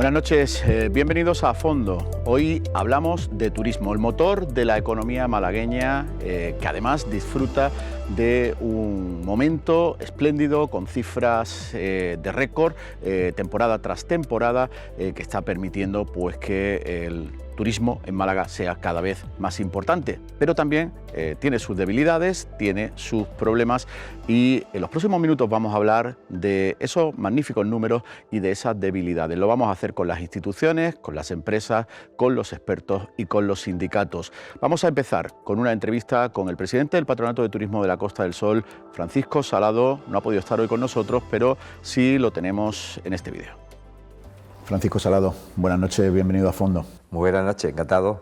Buenas noches, bienvenidos a Fondo. Hoy hablamos de turismo, el motor de la economía malagueña, que además disfruta de un momento espléndido con cifras de récord, temporada tras temporada, que está permitiendo pues que el turismo en Málaga sea cada vez más importante, pero también tiene sus debilidades, tiene sus problemas, y en los próximos minutos vamos a hablar de esos magníficos números y de esas debilidades. Lo vamos a hacer con las instituciones, con las empresas, con los expertos y con los sindicatos. Vamos a empezar con una entrevista con el presidente del Patronato de Turismo de la Costa del Sol, Francisco Salado. No ha podido estar hoy con nosotros, pero sí lo tenemos en este vídeo. Francisco Salado, buenas noches, bienvenido a Fondo. Muy buenas noches, encantado.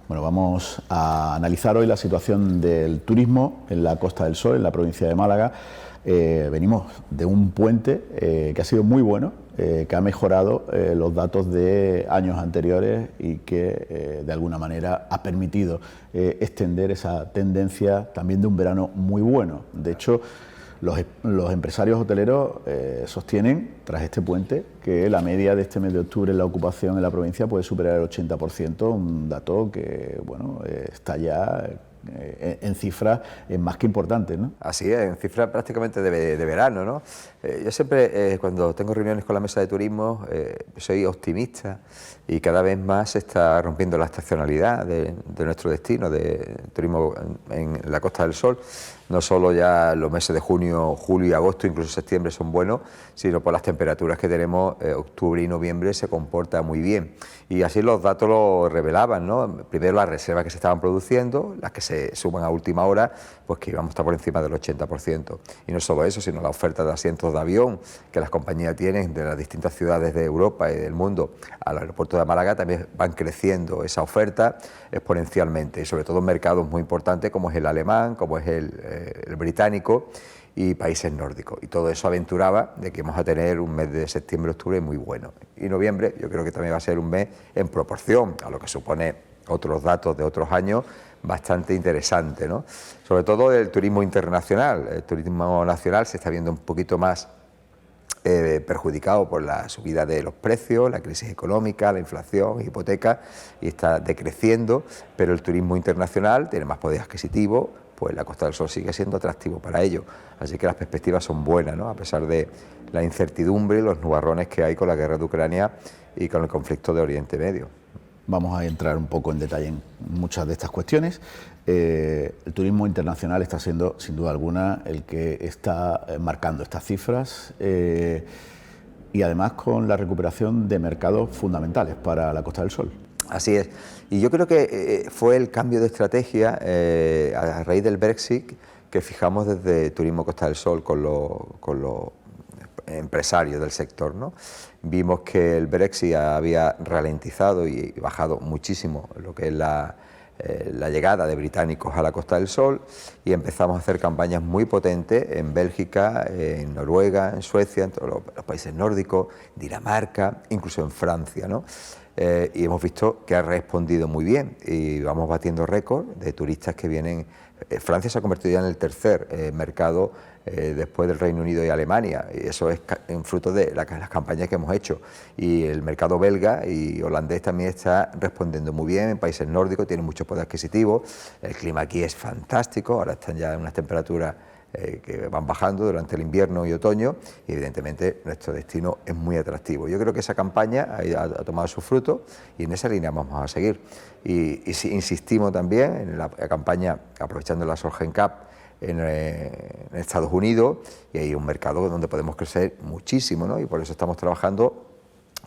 Bueno, vamos a analizar hoy la situación del turismo en la Costa del Sol, en la provincia de Málaga. Venimos de un puente que ha sido muy bueno, que ha mejorado los datos de años anteriores y que de alguna manera ha permitido extender esa tendencia también de un verano muy bueno. De hecho, los empresarios hoteleros sostienen, tras este puente, que la media de este mes de octubre en la ocupación en la provincia puede superar el 80%, un dato que bueno, está ya en cifras más que importantes, ¿no? Así es, en cifras prácticamente de verano, ¿no? Yo siempre, cuando tengo reuniones con la mesa de turismo, soy optimista, y cada vez más se está rompiendo la estacionalidad de nuestro destino, de turismo en la Costa del Sol. No solo ya los meses de junio, julio y agosto, incluso septiembre son buenos, sino por las temperaturas que tenemos, octubre y noviembre se comporta muy bien. Y así los datos lo revelaban, ¿no? Primero las reservas que se estaban produciendo, las que se suman a última hora, pues que íbamos a estar por encima del 80%. Y no solo eso, sino la oferta de asientos de avión que las compañías tienen de las distintas ciudades de Europa y del mundo al aeropuerto de Málaga, también van creciendo esa oferta exponencialmente, y sobre todo en mercados muy importantes como es el alemán, como es el británico y países nórdicos. Y todo eso aventuraba de que vamos a tener un mes de septiembre-octubre muy bueno. Y noviembre yo creo que también va a ser un mes en proporción a lo que supone otros datos de otros años bastante interesante, ¿no? Sobre todo el turismo internacional. El turismo nacional se está viendo un poquito más perjudicado por la subida de los precios, la crisis económica, la inflación, hipoteca, y está decreciendo, pero el turismo internacional tiene más poder adquisitivo, pues la Costa del Sol sigue siendo atractivo para ello. Así que las perspectivas son buenas, ¿no? A pesar de la incertidumbre y los nubarrones que hay con la guerra de Ucrania y con el conflicto de Oriente Medio. Vamos a entrar un poco en detalle en muchas de estas cuestiones. El turismo internacional está siendo, sin duda alguna, el que está marcando estas cifras, y además con la recuperación de mercados fundamentales para la Costa del Sol. Así es, y yo creo que fue el cambio de estrategia a raíz del Brexit que fijamos desde Turismo Costa del Sol con los empresarios del sector, ¿no? Vimos que el Brexit había ralentizado y bajado muchísimo lo que es la llegada de británicos a la Costa del Sol, y empezamos a hacer campañas muy potentes en Bélgica, en Noruega, en Suecia, en todos los países nórdicos, Dinamarca, incluso en Francia, ¿no? Y hemos visto que ha respondido muy bien y vamos batiendo récord de turistas que vienen. Francia se ha convertido ya en el tercer mercado después del Reino Unido y Alemania, y eso es en fruto de las campañas que hemos hecho. Y el mercado belga y holandés también está respondiendo muy bien, en países nórdicos tienen mucho poder adquisitivo, el clima aquí es fantástico, ahora están ya en unas temperaturas que van bajando durante el invierno y otoño, y evidentemente nuestro destino es muy atractivo. Yo creo que esa campaña ha tomado su fruto y en esa línea vamos a seguir. Y insistimos también en la campaña, aprovechando la Solheim Cup en Estados Unidos, y hay un mercado donde podemos crecer muchísimo, ¿no? Y por eso estamos trabajando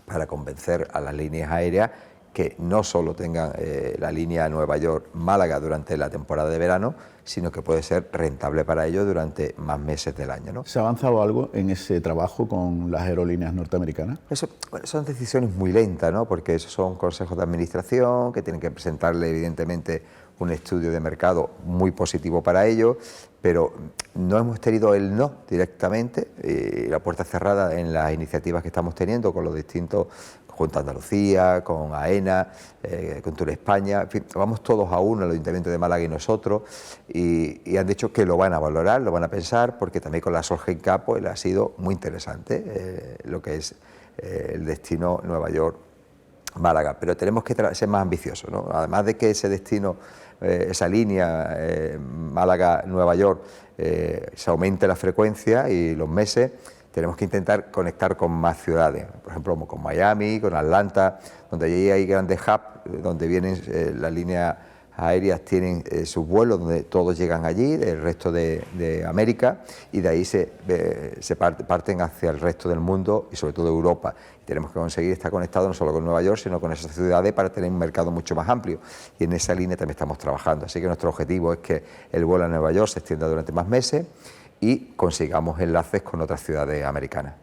para convencer a las líneas aéreas que no solo tengan la línea Nueva York-Málaga durante la temporada de verano, sino que puede ser rentable para ellos durante más meses del año, ¿no? ¿Se ha avanzado algo en ese trabajo con las aerolíneas norteamericanas? Eso, bueno, son decisiones muy lentas, ¿no? Porque esos son consejos de administración que tienen que presentarle, evidentemente, un estudio de mercado muy positivo para ellos, pero no hemos tenido el no directamente, la puerta cerrada en las iniciativas que estamos teniendo con los distintos, junto a Andalucía, con AENA, con Tour España, en fin, vamos todos a uno, el Ayuntamiento de Málaga y nosotros, y han dicho que lo van a valorar, lo van a pensar, porque también con la Solheim Cup pues, ha sido muy interesante lo que es el destino Nueva York, Málaga, pero tenemos que ser más ambiciosos, ¿no? Además de que ese destino, esa línea Málaga-Nueva York, se aumente la frecuencia y los meses, tenemos que intentar conectar con más ciudades, por ejemplo con Miami, con Atlanta, donde allí hay grandes hubs, donde vienen las líneas aéreas, tienen sus vuelos, donde todos llegan allí, del resto de América, y de ahí se parten hacia el resto del mundo y sobre todo Europa. Tenemos que conseguir estar conectados no solo con Nueva York, sino con esas ciudades para tener un mercado mucho más amplio. Y en esa línea también estamos trabajando. Así que nuestro objetivo es que el vuelo a Nueva York se extienda durante más meses y consigamos enlaces con otras ciudades americanas.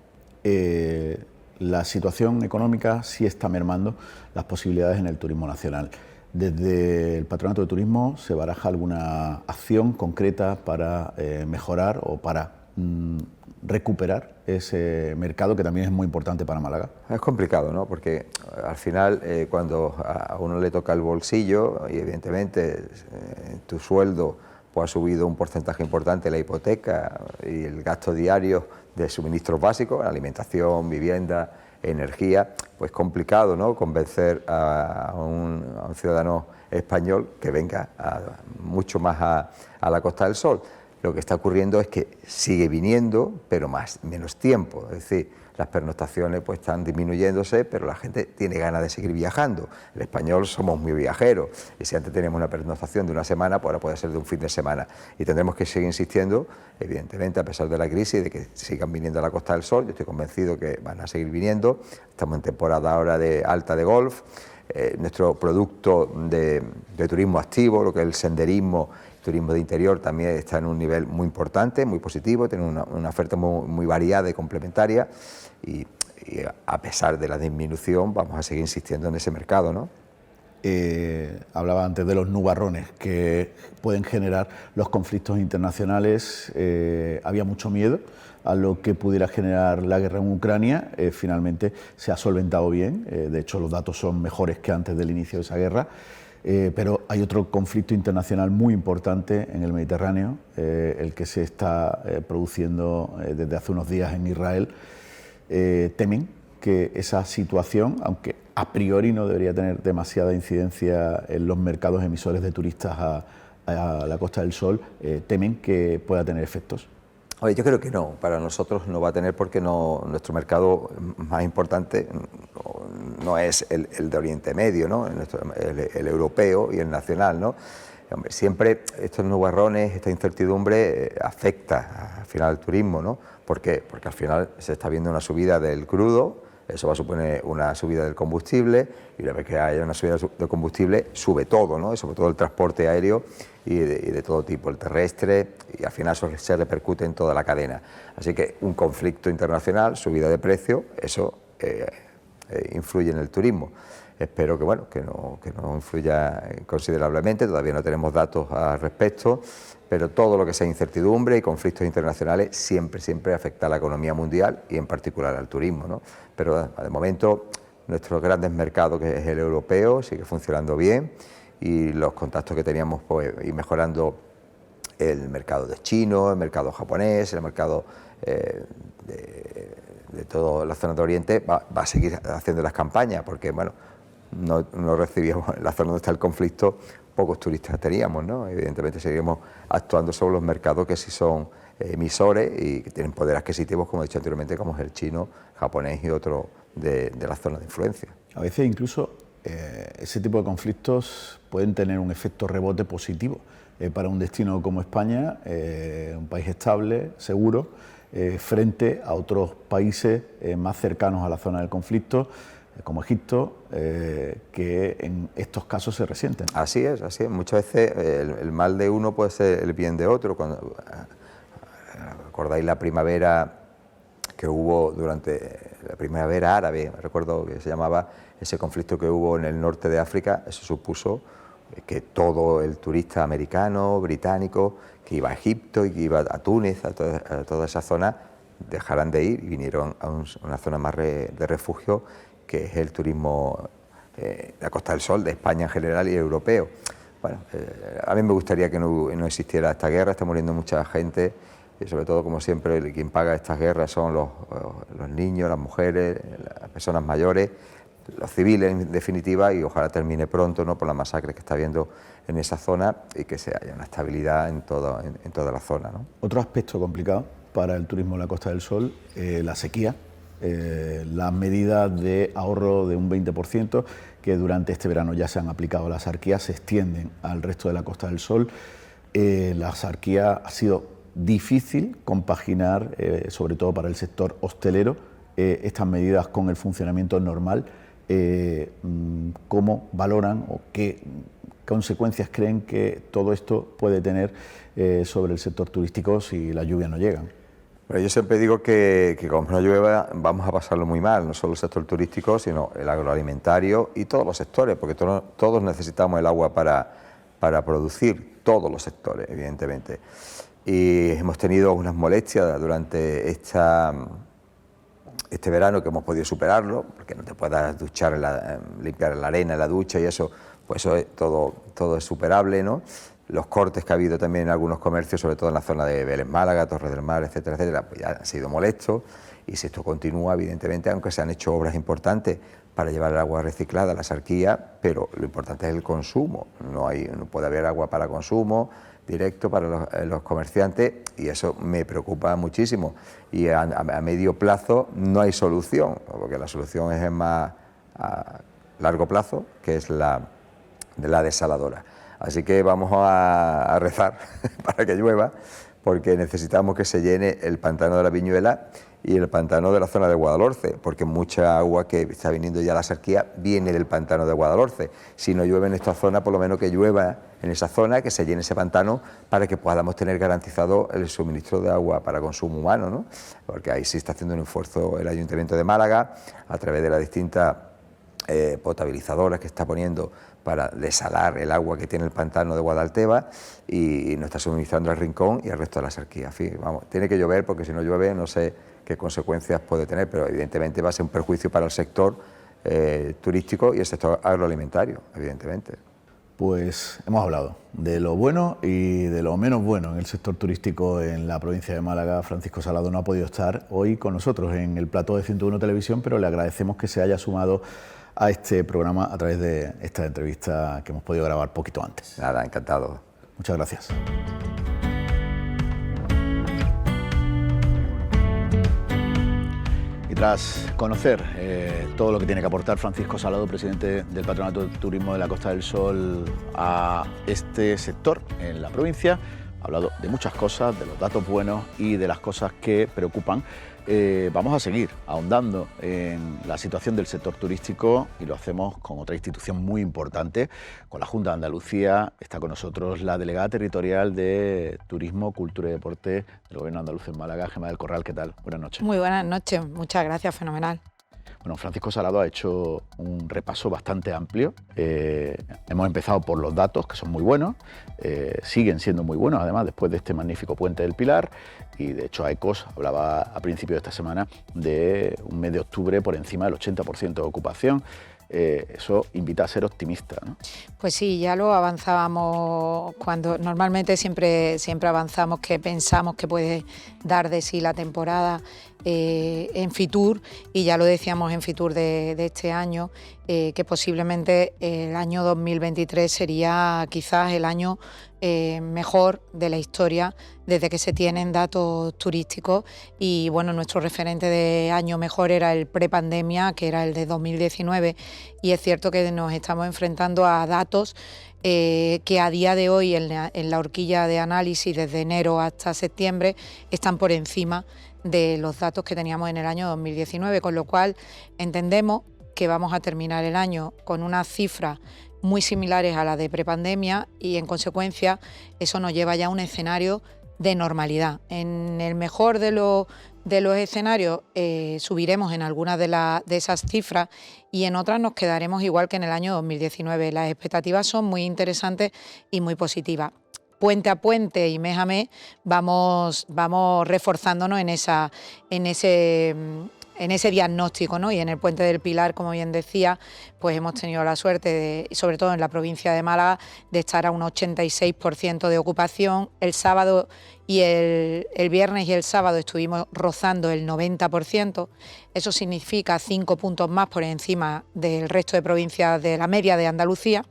La situación económica sí está mermando las posibilidades en el turismo nacional. Desde el Patronato de Turismo, ¿se baraja alguna acción concreta para mejorar o para recuperar ese mercado que también es muy importante para Málaga? Es complicado, ¿no? Porque al final cuando a uno le toca el bolsillo y evidentemente tu sueldo pues ha subido un porcentaje importante, la hipoteca y el gasto diario de suministros básicos, alimentación, vivienda, energía, pues complicado, ¿no? Convencer a un ciudadano español que venga mucho más a la Costa del Sol. Lo que está ocurriendo es que sigue viniendo, pero menos tiempo. Es decir, las pernoctaciones pues están disminuyéndose, pero la gente tiene ganas de seguir viajando. El español somos muy viajeros, y si antes teníamos una pernoctación de una semana, pues ahora puede ser de un fin de semana. Y tendremos que seguir insistiendo, evidentemente, a pesar de la crisis, de que sigan viniendo a la Costa del Sol. Yo estoy convencido que van a seguir viniendo. Estamos en temporada ahora alta de golf. Nuestro producto de turismo activo, lo que es el senderismo, turismo de interior, también está en un nivel muy importante, muy positivo, tiene una oferta muy variada y complementaria, y a pesar de la disminución vamos a seguir insistiendo en ese mercado, ¿no? Hablaba antes de los nubarrones que pueden generar los conflictos internacionales. Había mucho miedo a lo que pudiera generar la guerra en Ucrania. Finalmente se ha solventado bien, de hecho los datos son mejores que antes del inicio de esa guerra. Pero hay otro conflicto internacional muy importante en el Mediterráneo, el que se está produciendo desde hace unos días en Israel. Temen que esa situación, aunque a priori no debería tener demasiada incidencia en los mercados emisores de turistas a la Costa del Sol, temen que pueda tener efectos. Oye, yo creo que no, para nosotros no va a tener, porque nuestro mercado más importante no es el de Oriente Medio, ¿no? El europeo y el nacional, ¿no? Hombre, siempre estos nubarrones, esta incertidumbre afecta al final al turismo, ¿no? ¿Por qué? Porque al final se está viendo una subida del crudo, eso va a suponer una subida del combustible, y una vez que haya una subida del combustible sube todo, ¿no? Sobre todo el transporte aéreo y de todo tipo, el terrestre, y al final eso se repercute en toda la cadena. Así que un conflicto internacional, subida de precio, eso influye en el turismo. Espero que, bueno, que no influya considerablemente, todavía no tenemos datos al respecto, pero todo lo que sea incertidumbre y conflictos internacionales siempre afecta a la economía mundial y en particular al turismo, ¿no? Pero de momento nuestros grandes mercados, que es el europeo, sigue funcionando bien, y los contactos que teníamos, pues, ir mejorando el mercado de chino, el mercado japonés, el mercado de toda la zona de Oriente, va a seguir haciendo las campañas, porque, bueno, no recibíamos, en la zona donde está el conflicto, pocos turistas teníamos, ¿no? Evidentemente seguiremos actuando sobre los mercados que sí son emisores y que tienen poder adquisitivo, como he dicho anteriormente, como es el chino, japonés y otros de la zona de influencia. A veces incluso ese tipo de conflictos pueden tener un efecto rebote positivo para un destino como España, un país estable, seguro, frente a otros países más cercanos a la zona del conflicto, como Egipto, que en estos casos se resienten. Así es. Muchas veces el mal de uno puede ser el bien de otro. Cuando acordáis la primavera que hubo durante la primavera árabe, recuerdo que se llamaba, ese conflicto que hubo en el norte de África, eso supuso que todo el turista americano, británico, que iba a Egipto y que iba a Túnez, a toda esa zona, dejaran de ir y vinieron a una zona más de refugio, que es el turismo de la Costa del Sol, de España en general y europeo. Bueno, a mí me gustaría que no existiera esta guerra, está muriendo mucha gente, y sobre todo, como siempre, quien paga estas guerras son los niños, las mujeres, las personas mayores, los civiles en definitiva, y ojalá termine pronto, ¿no?, por la masacre que está habiendo en esa zona y que haya una estabilidad en toda la zona, ¿no? Otro aspecto complicado para el turismo en la Costa del Sol, la sequía, las medidas de ahorro de un 20% que durante este verano ya se han aplicado a la Sarquía se extienden al resto de la Costa del Sol. La Sarquía ha sido difícil compaginar, sobre todo para el sector hostelero, estas medidas con el funcionamiento normal. ¿Cómo valoran o qué consecuencias creen que todo esto puede tener sobre el sector turístico si las lluvias no llegan? Bueno, yo siempre digo que como no llueva vamos a pasarlo muy mal, no solo el sector turístico, sino el agroalimentario y todos los sectores, porque todos necesitamos el agua para producir, todos los sectores, evidentemente. Y hemos tenido unas molestias durante este verano que hemos podido superarlo, porque no te puedas duchar, limpiar la arena en la ducha y eso, pues eso es, todo es superable, ¿no? Los cortes que ha habido también en algunos comercios, sobre todo en la zona de Vélez Málaga, Torres del Mar, etcétera, etcétera, pues ya han sido molestos, y si esto continúa, evidentemente, aunque se han hecho obras importantes para llevar el agua reciclada a la Sarquía, pero lo importante es el consumo, no puede haber agua para consumo directo para los comerciantes, y eso me preocupa muchísimo, y a medio plazo no hay solución, porque la solución es más a largo plazo, que es la desaladora. Así que vamos a rezar para que llueva, porque necesitamos que se llene el pantano de la Viñuela y el pantano de la zona de Guadalhorce, porque mucha agua que está viniendo ya a la Sarquía viene del pantano de Guadalhorce. Si no llueve en esta zona, por lo menos que llueva en esa zona, que se llene ese pantano para que podamos tener garantizado el suministro de agua para consumo humano, ¿no? Porque ahí sí está haciendo un esfuerzo el Ayuntamiento de Málaga, a través de las distintas potabilizadoras que está poniendo para desalar el agua que tiene el pantano de Guadalteba, y nos está suministrando al Rincón y al resto de la Sarquía. En fin, vamos, tiene que llover, porque si no llueve no sé qué consecuencias puede tener, pero evidentemente va a ser un perjuicio para el sector turístico y el sector agroalimentario, evidentemente. Pues hemos hablado de lo bueno y de lo menos bueno en el sector turístico en la provincia de Málaga. Francisco Salado no ha podido estar hoy con nosotros en el plató de 101 Televisión, pero le agradecemos que se haya sumado a este programa a través de esta entrevista que hemos podido grabar poquito antes. Nada, encantado. Muchas gracias. Y tras conocer todo lo que tiene que aportar Francisco Salado, presidente del Patronato de Turismo de la Costa del Sol, a este sector en la provincia, ha hablado de muchas cosas, de los datos buenos y de las cosas que preocupan. Vamos a seguir ahondando en la situación del sector turístico, y lo hacemos con otra institución muy importante, con la Junta de Andalucía. Está con nosotros la delegada territorial de Turismo, Cultura y Deporte del Gobierno andaluz en Málaga, Gemma del Corral. ¿Qué tal? Buenas noches. Muy buenas noches, muchas gracias, fenomenal. Bueno, Francisco Salado ha hecho un repaso bastante amplio. Hemos empezado por los datos, que son muy buenos, siguen siendo muy buenos, además, después de este magnífico Puente del Pilar. Y de hecho AECOS hablaba a principios de esta semana de un mes de octubre por encima del 80% de ocupación. Eso invita a ser optimista, ¿no? Pues sí, ya lo avanzábamos cuando normalmente siempre avanzamos que pensamos que puede dar de sí la temporada en Fitur, y ya lo decíamos en Fitur de este año, que posiblemente el año 2023 sería quizás el año mejor de la historia desde que se tienen datos turísticos. Y bueno, nuestro referente de año mejor era el prepandemia, que era el de 2019, y es cierto que nos estamos enfrentando a datos que a día de hoy en la horquilla de análisis desde enero hasta septiembre están por encima de los datos que teníamos en el año 2019, con lo cual entendemos que vamos a terminar el año con unas cifras muy similares a las de prepandemia, y en consecuencia eso nos lleva ya a un escenario de normalidad. En el mejor de los escenarios subiremos en algunas de esas cifras, y en otras nos quedaremos igual que en el año 2019. Las expectativas son muy interesantes y muy positivas. Puente a puente y mes a mes vamos reforzándonos en ese ese diagnóstico, ¿no? Y en el Puente del Pilar, como bien decía, pues hemos tenido la suerte, sobre todo en la provincia de Málaga, de estar a un 86% de ocupación. El sábado y el viernes y el sábado estuvimos rozando el 90%. Eso significa 5 puntos más por encima del resto de provincias de la media de Andalucía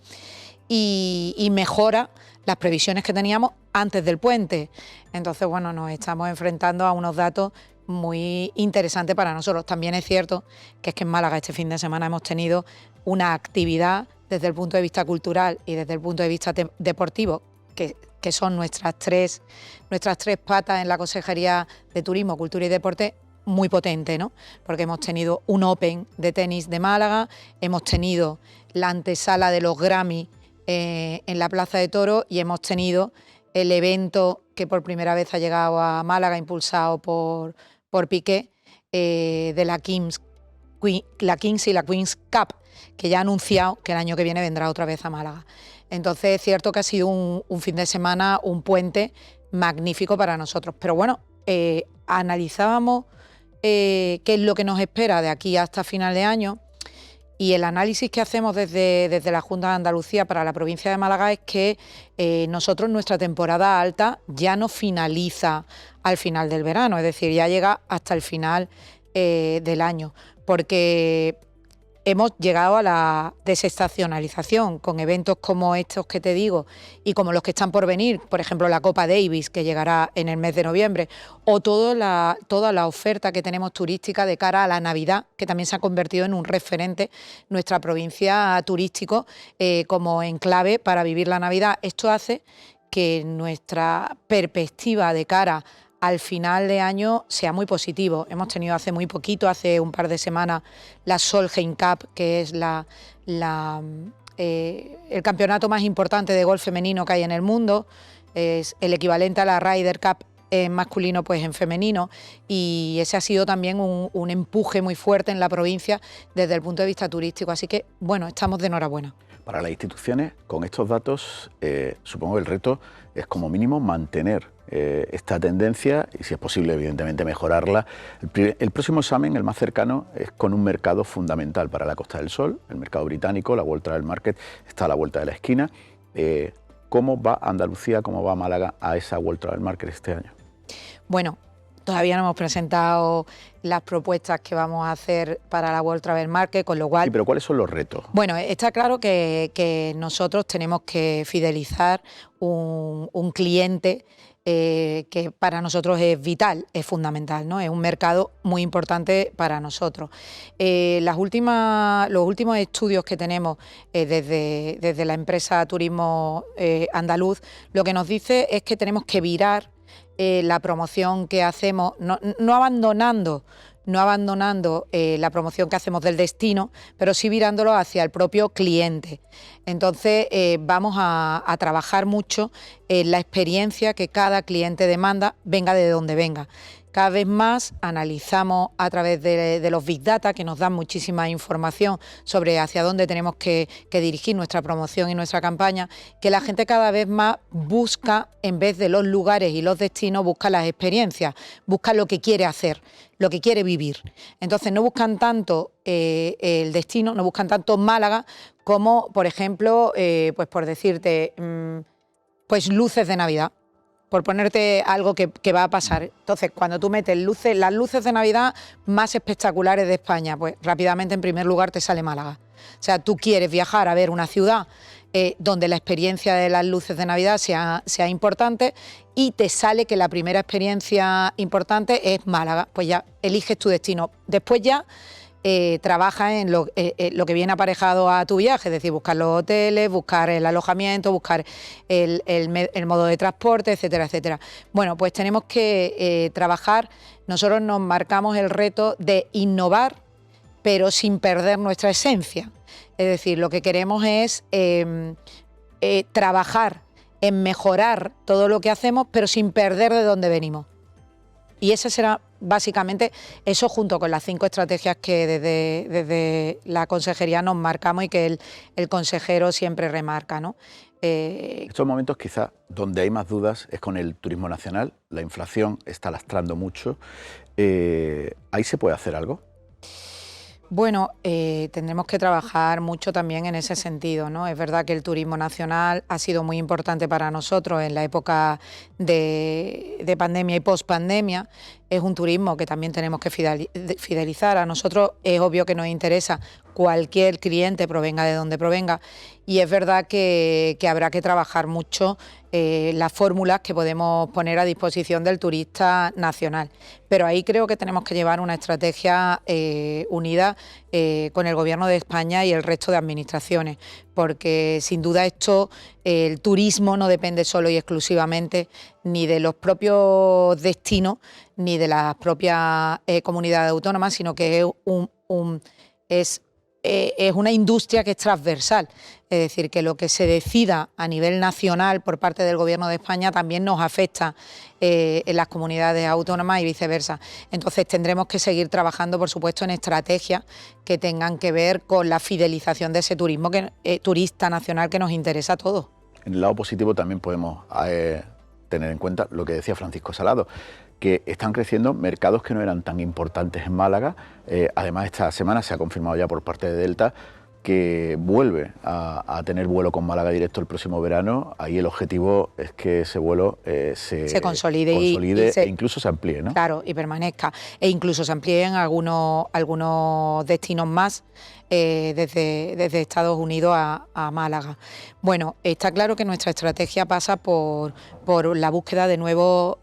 y mejora las previsiones que teníamos antes del puente. Entonces, bueno, nos estamos enfrentando a unos datos muy interesantes para nosotros. También es cierto que en Málaga este fin de semana hemos tenido una actividad desde el punto de vista cultural y desde el punto de vista deportivo, que son nuestras tres patas en la Consejería de Turismo, Cultura y Deporte, muy potente, ¿no? Porque hemos tenido un Open de tenis de Málaga, hemos tenido la antesala de los Grammy en la Plaza de Toros y hemos tenido el evento que por primera vez ha llegado a Málaga, impulsado por Piqué, de la Kings y la Queen's Cup, que ya ha anunciado que el año que viene vendrá otra vez a Málaga. Entonces es cierto que ha sido un fin de semana, un puente magnífico para nosotros. Pero bueno, analizábamos qué es lo que nos espera de aquí hasta final de año. Y el análisis que hacemos desde la Junta de Andalucía para la provincia de Málaga es que nosotros nuestra temporada alta ya no finaliza al final del verano, es decir, ya llega hasta el final del año, porque hemos llegado a la desestacionalización con eventos como estos que te digo y como los que están por venir, por ejemplo la Copa Davis, que llegará en el mes de noviembre, o toda la oferta que tenemos turística de cara a la Navidad, que también se ha convertido en un referente nuestra provincia turístico como enclave para vivir la Navidad. Esto hace que nuestra perspectiva de cara al final de año sea muy positivo. Hemos tenido hace muy poquito, hace un par de semanas, la Solheim Cup, que es el campeonato más importante de golf femenino que hay en el mundo. Es el equivalente a la Ryder Cup en masculino, pues en femenino, y ese ha sido también un empuje muy fuerte en la provincia desde el punto de vista turístico. Así que, bueno, estamos de enhorabuena. Para las instituciones, con estos datos, supongo que el reto es como mínimo mantener esta tendencia y, si es posible, evidentemente mejorarla. El próximo examen, el más cercano, es con un mercado fundamental para la Costa del Sol, el mercado británico. La World Travel Market está a la vuelta de la esquina. ¿Cómo va Andalucía, cómo va Málaga a esa World Travel Market este año? Bueno, todavía no hemos presentado las propuestas que vamos a hacer para la World Travel Market, con lo cual... Sí, pero ¿cuáles son los retos? Bueno, está claro que nosotros tenemos que fidelizar un cliente que para nosotros es vital, es fundamental, ¿no? Es un mercado muy importante para nosotros. Los últimos estudios que tenemos desde la empresa Turismo Andaluz, lo que nos dice es que tenemos que virar la promoción que hacemos, no abandonando la promoción que hacemos del destino, pero sí virándolo hacia el propio cliente. Entonces vamos a trabajar mucho en la experiencia que cada cliente demanda, venga de donde venga. Cada vez más analizamos a través de los Big Data, que nos dan muchísima información sobre hacia dónde tenemos que dirigir nuestra promoción y nuestra campaña, que la gente cada vez más busca, en vez de los lugares y los destinos, busca las experiencias, busca lo que quiere hacer, lo que quiere vivir. Entonces no buscan tanto el destino, no buscan tanto Málaga como, por ejemplo, pues por decirte, pues luces de Navidad, por ponerte algo que va a pasar. Entonces, cuando tú metes las luces de Navidad más espectaculares de España, pues rápidamente en primer lugar te sale Málaga. O sea, tú quieres viajar a ver una ciudad donde la experiencia de las luces de Navidad sea importante y te sale que la primera experiencia importante es Málaga. Pues ya eliges tu destino. Después ya trabaja en lo que viene aparejado a tu viaje, es decir, buscar los hoteles, buscar el alojamiento, buscar el modo de transporte, etcétera, etcétera. Bueno, pues tenemos que trabajar, nosotros nos marcamos el reto de innovar, pero sin perder nuestra esencia. Es decir, lo que queremos es trabajar en mejorar todo lo que hacemos, pero sin perder de dónde venimos. Y ese será básicamente eso, junto con las 5 estrategias que desde la consejería nos marcamos y que el consejero siempre remarca, ¿no? Estos momentos quizás donde hay más dudas es con el turismo nacional. La inflación está lastrando mucho. ¿Ahí se puede hacer algo? Bueno, tendremos que trabajar mucho también en ese sentido, ¿no? Es verdad que el turismo nacional ha sido muy importante para nosotros en la época de pandemia y pospandemia. Es un turismo que también tenemos que fidelizar. A nosotros es obvio que nos interesa cualquier cliente, provenga de donde provenga, y es verdad que habrá que trabajar mucho las fórmulas que podemos poner a disposición del turista nacional. Pero ahí creo que tenemos que llevar una estrategia unida con el Gobierno de España y el resto de administraciones, porque sin duda el turismo no depende solo y exclusivamente ni de los propios destinos ni de las propias comunidades autónomas, sino que es una industria que es transversal, es decir, que lo que se decida a nivel nacional por parte del Gobierno de España también nos afecta en las comunidades autónomas y viceversa. Entonces tendremos que seguir trabajando, por supuesto, en estrategias que tengan que ver con la fidelización de ese turismo turista nacional que nos interesa a todos. En el lado positivo también podemos tener en cuenta lo que decía Francisco Salado, que están creciendo mercados que no eran tan importantes en Málaga. Además, esta semana se ha confirmado ya por parte de Delta que vuelve a tener vuelo con Málaga directo el próximo verano. Ahí el objetivo es que ese vuelo se consolide e incluso se amplíe, ¿no? Claro, y permanezca. E incluso se amplíen algunos destinos más desde Estados Unidos a Málaga. Bueno, está claro que nuestra estrategia pasa por la búsqueda de nuevos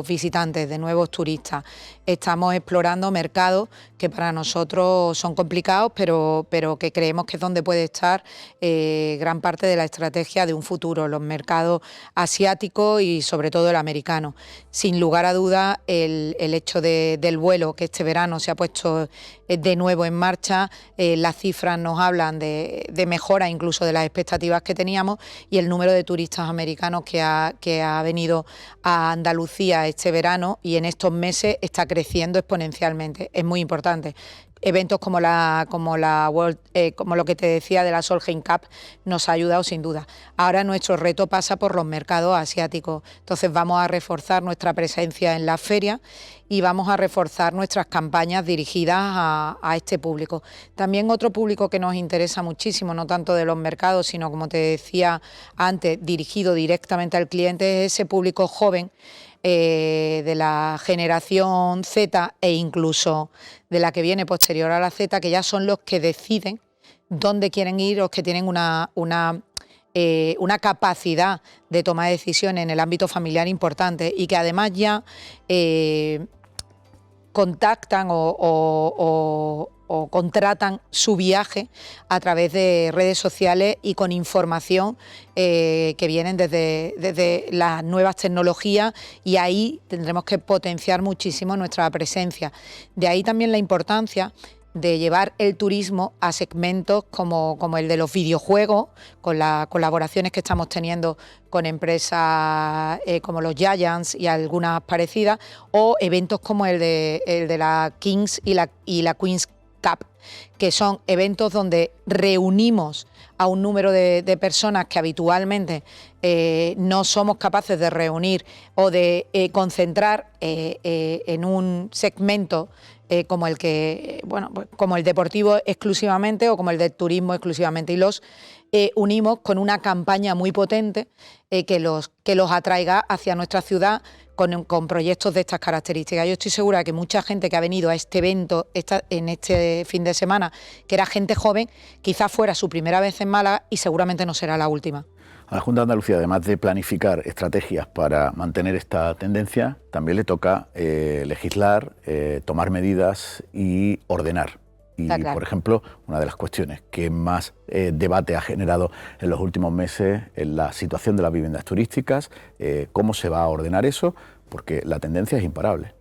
visitantes, de nuevos turistas. Estamos explorando mercados que para nosotros son complicados, pero que creemos que es donde puede estar gran parte de la estrategia de un futuro, los mercados asiáticos y sobre todo el americano. Sin lugar a dudas, el hecho del vuelo que este verano se ha puesto de nuevo en marcha, las cifras nos hablan de mejora incluso de las expectativas que teníamos, y el número de turistas americanos que ha venido a Andalucía este verano y en estos meses está creciendo exponencialmente. Es muy importante. Eventos como lo que te decía de la Solheim Cup nos ha ayudado sin duda. Ahora nuestro reto pasa por los mercados asiáticos. Entonces vamos a reforzar nuestra presencia en la feria y vamos a reforzar nuestras campañas dirigidas a este público. También otro público que nos interesa muchísimo, no tanto de los mercados, sino, como te decía antes, dirigido directamente al cliente, es ese público joven de la generación Z e incluso de la que viene posterior a la Z, que ya son los que deciden dónde quieren ir, los que tienen una capacidad de toma de decisiones en el ámbito familiar importante y que además ya contactan o contratan su viaje a través de redes sociales y con información que vienen desde las nuevas tecnologías, y ahí tendremos que potenciar muchísimo nuestra presencia. De ahí también la importancia de llevar el turismo a segmentos como el de los videojuegos, con las colaboraciones que estamos teniendo con empresas como los Giants y algunas parecidas, o eventos como el de la Kings y la Queens Cup, que son eventos donde reunimos a un número de personas que habitualmente no somos capaces de reunir o de concentrar en un segmento como el como el deportivo exclusivamente o como el del turismo exclusivamente, y los unimos con una campaña muy potente que los atraiga hacia nuestra ciudad con proyectos de estas características. Yo estoy segura de que mucha gente que ha venido a este evento en este fin de semana, que era gente joven, quizás fuera su primera vez en Málaga y seguramente no será la última. A la Junta de Andalucía, además de planificar estrategias para mantener esta tendencia, también le toca legislar, tomar medidas y ordenar. Y, claro, por ejemplo, una de las cuestiones que más debate ha generado en los últimos meses es la situación de las viviendas turísticas, cómo se va a ordenar eso, porque la tendencia es imparable.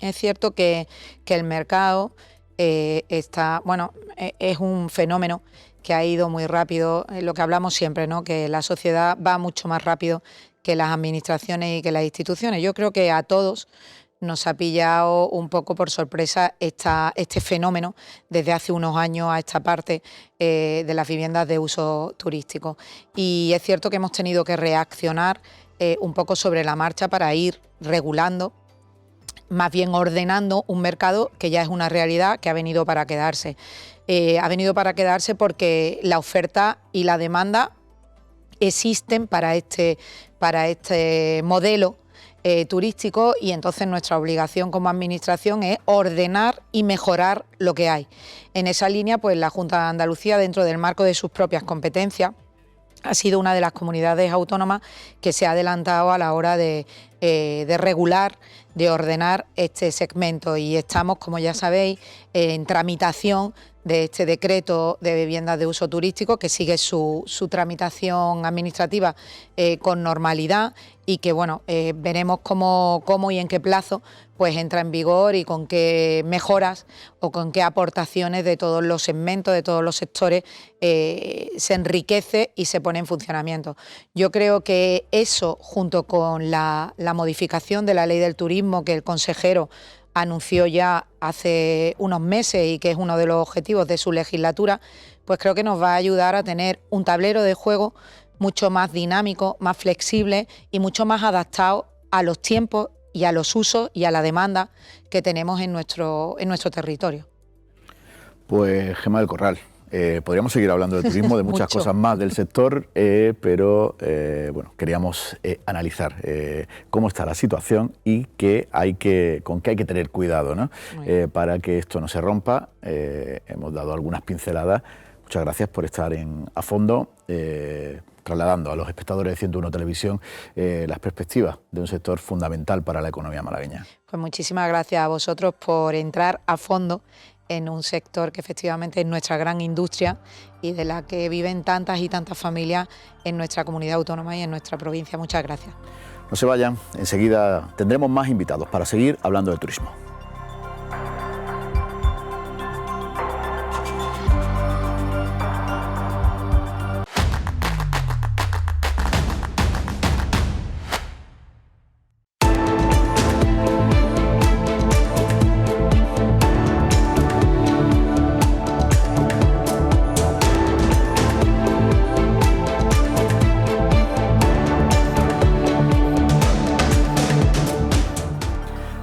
Es cierto que el mercado es un fenómeno que ha ido muy rápido, lo que hablamos siempre, ¿no? Que la sociedad va mucho más rápido que las administraciones y que las instituciones. Yo creo que a todos nos ha pillado un poco por sorpresa este fenómeno desde hace unos años a esta parte de las viviendas de uso turístico. Y es cierto que hemos tenido que reaccionar un poco sobre la marcha para ir regulando más bien ordenando un mercado que ya es una realidad, que ha venido para quedarse. Ha venido para quedarse porque la oferta y la demanda existen para este modelo turístico, y entonces nuestra obligación como administración es ordenar y mejorar lo que hay. En esa línea, pues la Junta de Andalucía, dentro del marco de sus propias competencias, ha sido una de las comunidades autónomas que se ha adelantado a la hora de regular, de ordenar este segmento, y estamos, como ya sabéis, en tramitación de este decreto de viviendas de uso turístico, que sigue su tramitación administrativa con normalidad, y que veremos cómo y en qué plazo pues entra en vigor, y con qué mejoras o con qué aportaciones de todos los segmentos, de todos los sectores se enriquece y se pone en funcionamiento. Yo creo que eso, junto con la modificación de la Ley del Turismo que el consejero anunció ya hace unos meses y que es uno de los objetivos de su legislatura, pues creo que nos va a ayudar a tener un tablero de juego mucho más dinámico, más flexible y mucho más adaptado a los tiempos y a los usos y a la demanda que tenemos en nuestro territorio. Pues Gemma del Corral, podríamos seguir hablando de turismo, de muchas cosas más del sector, pero queríamos analizar cómo está la situación y con qué hay que tener cuidado, ¿no? Para que esto no se rompa. Hemos dado algunas pinceladas. Muchas gracias por estar a fondo, trasladando a los espectadores de 101 Televisión las perspectivas de un sector fundamental para la economía malagueña. Pues muchísimas gracias a vosotros por entrar a fondo en un sector que efectivamente es nuestra gran industria y de la que viven tantas y tantas familias en nuestra comunidad autónoma y en nuestra provincia. Muchas gracias. No se vayan, enseguida tendremos más invitados para seguir hablando de turismo.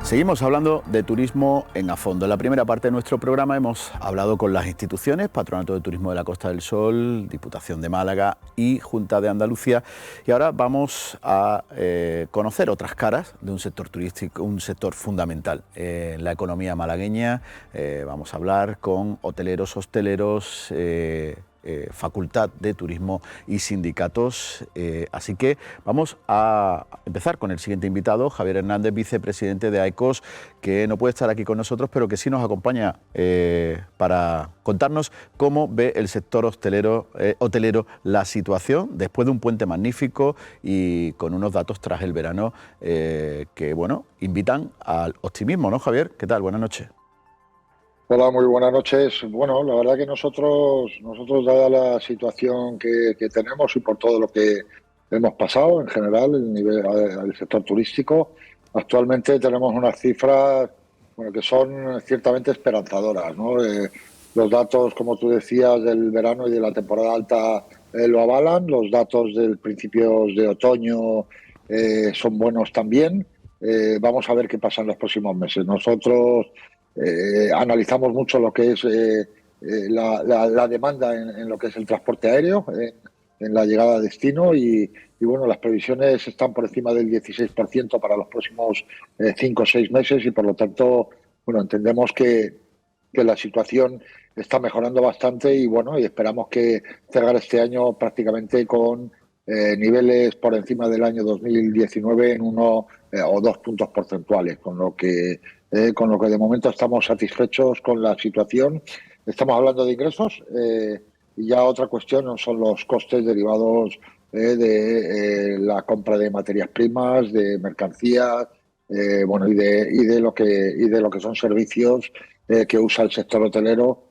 Seguimos hablando de turismo en A Fondo. En la primera parte de nuestro programa hemos hablado con las instituciones, Patronato de Turismo de la Costa del Sol, Diputación de Málaga y Junta de Andalucía, y ahora vamos a conocer otras caras de un sector turístico, un sector fundamental en la economía malagueña. Vamos a hablar con hoteleros, hosteleros, Facultad de Turismo y sindicatos. Así que vamos a empezar con el siguiente invitado, Javier Hernández, vicepresidente de AECOS, que no puede estar aquí con nosotros, pero que sí nos acompaña para contarnos cómo ve el sector hotelero la situación después de un puente magnífico y con unos datos tras el verano que, invitan al optimismo, ¿no, Javier? ¿Qué tal? Buenas noches. Hola, muy buenas noches. Bueno, la verdad que nosotros dada la situación que tenemos y por todo lo que hemos pasado en general, el nivel del sector turístico, actualmente tenemos unas cifras que son ciertamente esperanzadoras, ¿no? Los datos, como tú decías, del verano y de la temporada alta lo avalan. Los datos del principios de otoño son buenos también. Vamos a ver qué pasa en los próximos meses. Nosotros analizamos mucho lo que es la demanda en lo que es el transporte aéreo, en la llegada a destino y las previsiones están por encima del 16% para los próximos 5 o 6 meses y por lo tanto entendemos que la situación está mejorando bastante y esperamos que cerrar este año prácticamente con niveles por encima del año 2019 en 1 o 2 puntos porcentuales, con lo que de momento estamos satisfechos con la situación. Estamos hablando de ingresos y ya otra cuestión son los costes derivados de la compra de materias primas, de mercancías, y de lo que son servicios que usa el sector hotelero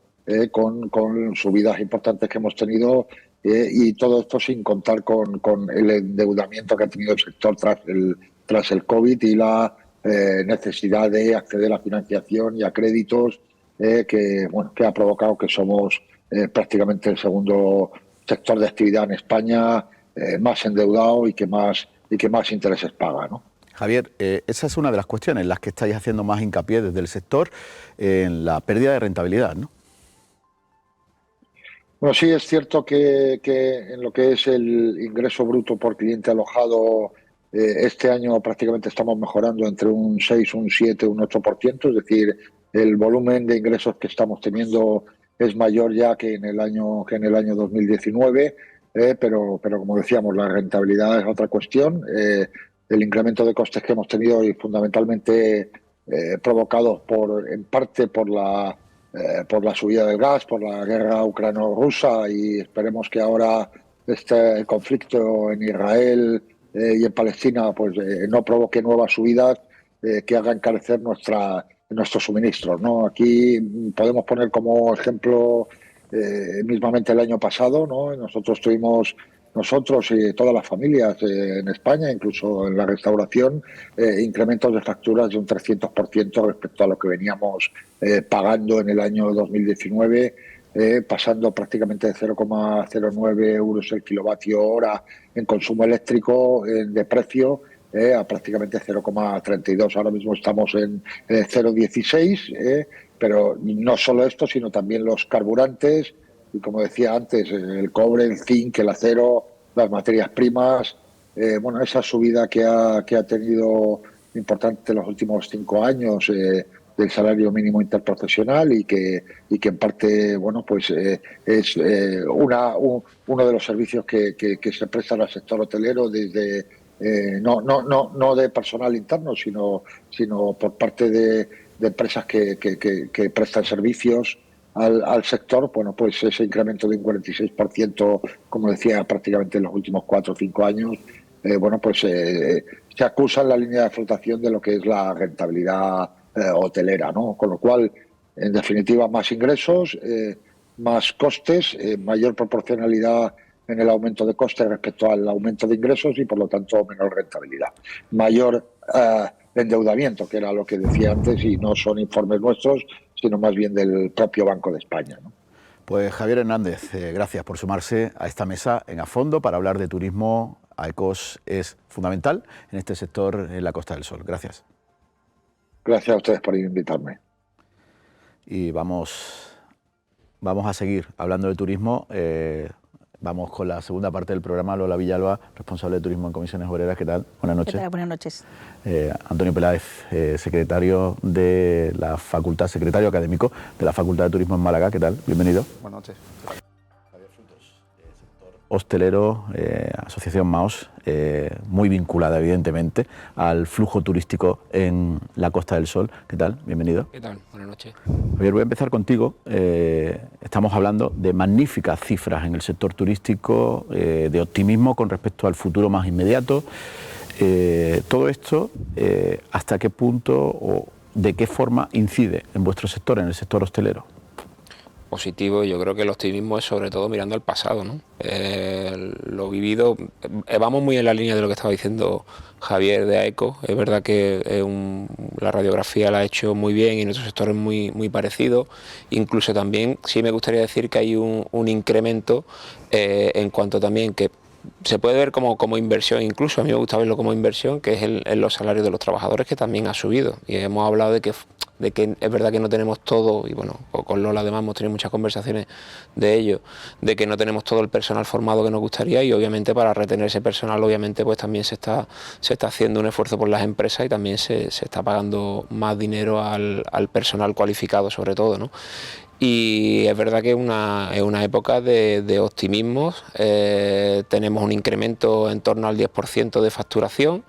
con subidas importantes que hemos tenido y todo esto sin contar con el endeudamiento que ha tenido el sector tras el COVID y la necesidad de acceder a financiación y a créditos que ha provocado que somos prácticamente el segundo sector de actividad en España más endeudado y que más intereses paga, ¿no? Javier, esa es una de las cuestiones en las que estáis haciendo más hincapié desde el sector, en la pérdida de rentabilidad, ¿no? Bueno, sí, es cierto que en lo que es el ingreso bruto por cliente alojado, este año prácticamente estamos mejorando entre un 6, un 7, un 8%, es decir, el volumen de ingresos que estamos teniendo es mayor ya que en el año 2019, pero como decíamos, la rentabilidad es otra cuestión. El incremento de costes que hemos tenido y fundamentalmente provocados en parte por la subida del gas, por la guerra ucrano-rusa, y esperemos que ahora este conflicto en Israel y en Palestina pues no provoque nuevas subidas que hagan encarecer nuestros suministros, ¿no? Aquí podemos poner como ejemplo mismamente el año pasado, ¿no? Nosotros y todas las familias en España, incluso en la restauración, incrementos de facturas de un 300% respecto a lo que veníamos pagando en el año 2019, pasando prácticamente de 0,09 euros el kilovatio hora en consumo eléctrico de precio a prácticamente 0,32. Ahora mismo estamos en 0,16, pero no solo esto, sino también los carburantes y, como decía antes, el cobre, el zinc, el acero, las materias primas. Bueno, esa subida que ha tenido importante en los últimos 5 años del salario mínimo interprofesional y que en parte, bueno, pues es uno de los servicios que se prestan al sector hotelero desde no de personal interno, sino por parte de empresas que prestan servicios al sector. Bueno, pues ese incremento de un 46%, como decía, prácticamente en los últimos 4 o 5 años, bueno, pues se acusa en la línea de flotación de lo que es la rentabilidad hotelera, ¿no? Con lo cual, en definitiva, más ingresos, más costes, mayor proporcionalidad en el aumento de costes respecto al aumento de ingresos y, por lo tanto, menor rentabilidad. Mayor endeudamiento, que era lo que decía antes, y no son informes nuestros, sino más bien del propio Banco de España, ¿no? Pues Javier Hernández, gracias por sumarse a esta mesa en A Fondo para hablar de turismo. AECOS es fundamental en este sector en la Costa del Sol. Gracias. Gracias a ustedes por invitarme. Y vamos a seguir hablando de turismo. Vamos con la segunda parte del programa. Lola Villalba, responsable de turismo en Comisiones Obreras. ¿Qué tal? Buenas noches. ¿Qué tal? Buenas noches. Antonio Peláez, secretario de la Facultad, secretario académico de la Facultad de Turismo en Málaga. ¿Qué tal? Bienvenido. Buenas noches. Javier Frutos, sector hostelero, Asociación MAOS, muy vinculada evidentemente al flujo turístico en la Costa del Sol. ¿Qué tal? Bienvenido. ¿Qué tal? Buenas noches. Javier, voy a empezar contigo. Estamos hablando de magníficas cifras en el sector turístico, de optimismo con respecto al futuro más inmediato. Todo esto, ¿hasta qué punto o de qué forma incide en vuestro sector, en el sector hostelero? Positivo, yo creo que el optimismo es sobre todo mirando al pasado, ¿no? Lo vivido, vamos muy en la línea de lo que estaba diciendo Javier de AECO. Es verdad que la radiografía la ha hecho muy bien y nuestro sector es muy parecido. Incluso también sí me gustaría decir que hay un incremento en cuanto también que se puede ver como inversión, incluso a mí me gusta verlo como inversión, que es en los salarios de los trabajadores, que también ha subido. Y hemos hablado de que es verdad que no tenemos todo, y bueno, con Lola además hemos tenido muchas conversaciones de ello, de que no tenemos todo el personal formado que nos gustaría, y obviamente para retener ese personal obviamente pues también se está haciendo un esfuerzo por las empresas y también se está pagando más dinero al personal cualificado sobre todo, ¿no? Y es verdad que es una época de optimismo. Tenemos un incremento en torno al 10% de facturación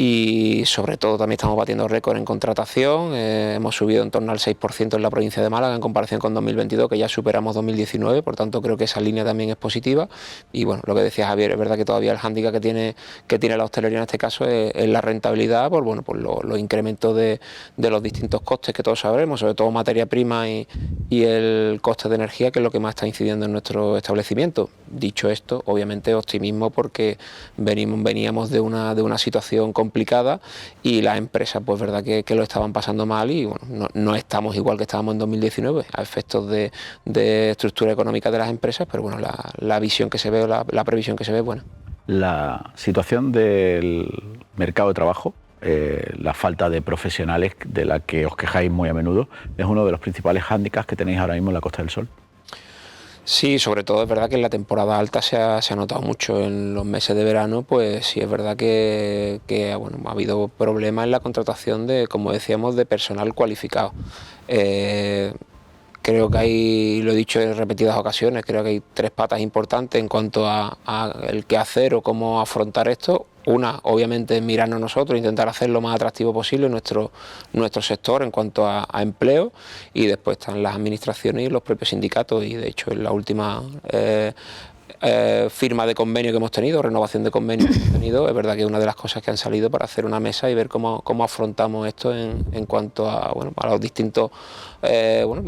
y sobre todo también estamos batiendo récord en contratación. Hemos subido en torno al 6% en la provincia de Málaga en comparación con 2022, que ya superamos 2019, por tanto creo que esa línea también es positiva. Y bueno, lo que decía Javier, es verdad que todavía el hándicap que tiene la hostelería en este caso es la rentabilidad por los incrementos de los distintos costes que todos sabremos, sobre todo materia prima y el coste de energía, que es lo que más está incidiendo en nuestro establecimiento. Dicho esto, obviamente optimismo porque veníamos de una situación complicada y las empresas pues verdad que lo estaban pasando mal y bueno, no estamos igual que estábamos en 2019 a efectos de estructura económica de las empresas, pero bueno, la visión que se ve, la previsión que se ve es buena. La situación del mercado de trabajo la falta de profesionales de la que os quejáis muy a menudo es uno de los principales hándicaps que tenéis ahora mismo en la Costa del Sol. Sí, sobre todo es verdad que en la temporada alta se ha notado mucho. En los meses de verano, pues sí es verdad que bueno, ha habido problemas en la contratación de, como decíamos, de personal cualificado. Creo que hay, lo he dicho en repetidas ocasiones, creo que hay 3 patas importantes en cuanto a el qué hacer o cómo afrontar esto. Una, obviamente, es mirarnos nosotros, intentar hacer lo más atractivo posible nuestro sector en cuanto a empleo, y después están las administraciones y los propios sindicatos, y de hecho en la última firma de convenio que hemos tenido, renovación de convenio que hemos tenido, es verdad que es una de las cosas que han salido para hacer una mesa y ver cómo afrontamos esto en cuanto a, bueno, a los distintos